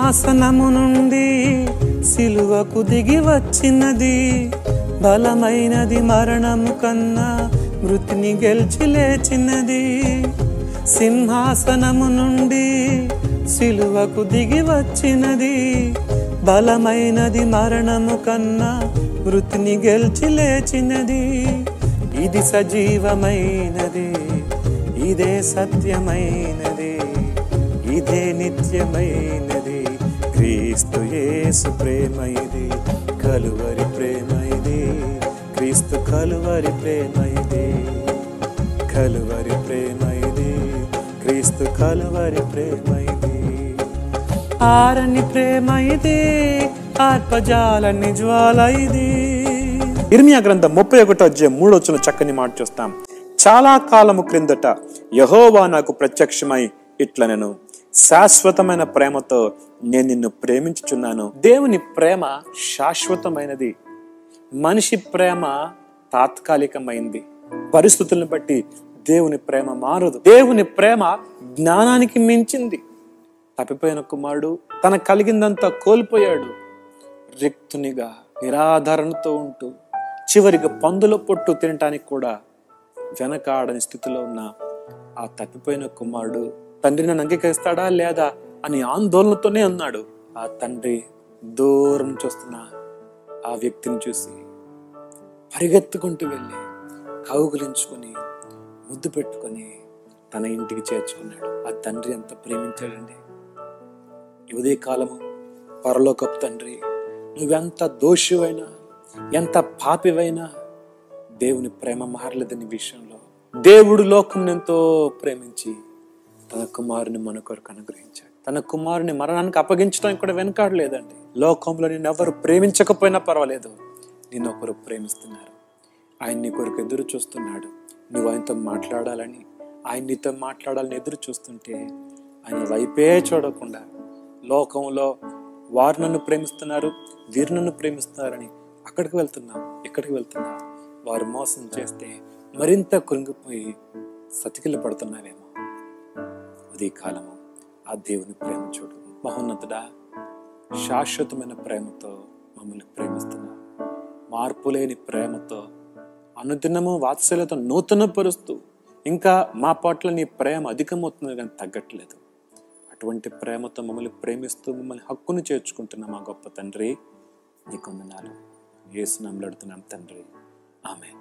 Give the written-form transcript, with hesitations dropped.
సింహాసనము నుండి సిలువకు దిగి వచ్చినది, బలమైనది మరణము కన్నా మృతిని గెలిచి లేచినది. సింహాసనము నుండి సిలువకు దిగి వచ్చినది, బలమైనది మరణము కన్నా మృతిని గెలిచి లేచినది. ఇది సజీవమైనది, ఇదే సత్యమైనది, ఇదే నిత్యమైనది. క్రీస్తు యేసు ప్రేమ ఇది, కలువరి ప్రేమ ఇది. క్రీస్తు కలువరి ప్రేమ ఇది, కలువరి ప్రేమ ఇది. క్రీస్తు కలువరి ప్రేమ ఇది. ఆరని ప్రేమ ఇది, ఆత్మజాలని జ్వాల ఇది. ఇర్మియా గ్రంథం 31:3 చక్కని మాట చూస్తాం. చాలా కాలము క్రిందట యెహోవా నాకు ప్రత్యక్షమై ఇట్లనెను, శాశ్వతమైన ప్రేమతో నేను నిన్ను ప్రేమించుచున్నాను. దేవుని ప్రేమ శాశ్వతమైనది, మనిషి ప్రేమ తాత్కాలికమైంది. పరిస్థితులను బట్టి దేవుని ప్రేమ మారదు. దేవుని ప్రేమ జ్ఞానానికి మించింది. తప్పిపోయిన కుమారుడు తన కలిగిందంతా కోల్పోయాడు. రిక్తునిగా నిరాధారణతో ఉంటూ చివరికి పందుల పొట్టు తినటానికి కూడా వెనకాడని స్థితిలో ఉన్న ఆ తప్పిపోయిన కుమారుడు తండ్రి నన్ను అంగీకరిస్తాడా లేదా అని ఆందోళనతోనే ఉన్నాడు. ఆ తండ్రి దూరం చూస్తున్న ఆ వ్యక్తిని చూసి పరిగెత్తుకుంటూ వెళ్ళి కౌగిలించుకొని ముద్దు పెట్టుకొని తన ఇంటికి చేర్చుకున్నాడు. ఆ తండ్రి ఎంత ప్రేమించాడండి. ఉదయ కాలము పరలోకపు తండ్రి, నువ్వెంత దోషివైనా ఎంత పాపివైనా దేవుని ప్రేమ మారలేదని విషయంలో దేవుడు లోకం ఎంతో ప్రేమించి తన కుమారుని మన కొరకు అనుగ్రహించాడు. తన కుమారుని మరణానికి అప్పగించడానికి కూడా వెనకాడలేదండి. లోకంలో నిన్ను ఎవరు ప్రేమించకపోయినా పర్వాలేదు, నిన్ను ఒకరు ప్రేమిస్తున్నారు. ఆయన నీ కొరకు ఎదురు చూస్తున్నాడు. నువ్వు ఆయనతో మాట్లాడాలని, ఆయన నీతో మాట్లాడాలని ఎదురు చూస్తుంటే ఆయన వైపే చూడకుండా లోకంలో వారు నన్ను ప్రేమిస్తున్నారు, వీరు నన్ను ప్రేమిస్తున్నారని అక్కడికి వెళ్తున్నావు, ఇక్కడికి వెళ్తున్నావు. వారు మోసం చేస్తే మరింత కృంగిపోయి సతికిలు పడుతున్నావేమో. ఉదయ కాలము ఆ దేవుని ప్రేమ చూడు. మహోన్నతుడా, శాశ్వతమైన ప్రేమతో మమ్మల్ని ప్రేమిస్తున్నావు. మార్పులేని ప్రేమతో అనుదినము వాత్సల్యత నూతనపరుస్తూ ఇంకా మా పట్ల నీ ప్రేమ అధికమవుతుంది కానీ తగ్గట్లేదు. అటువంటి ప్రేమతో మమ్మల్ని ప్రేమిస్తూ మమ్మల్ని హక్కును చేర్చుకుంటున్న మా గొప్ప తండ్రి, నీకు వందనాలు. యేసు నామములో అడుగుతున్నాం తండ్రి, ఆమేన్.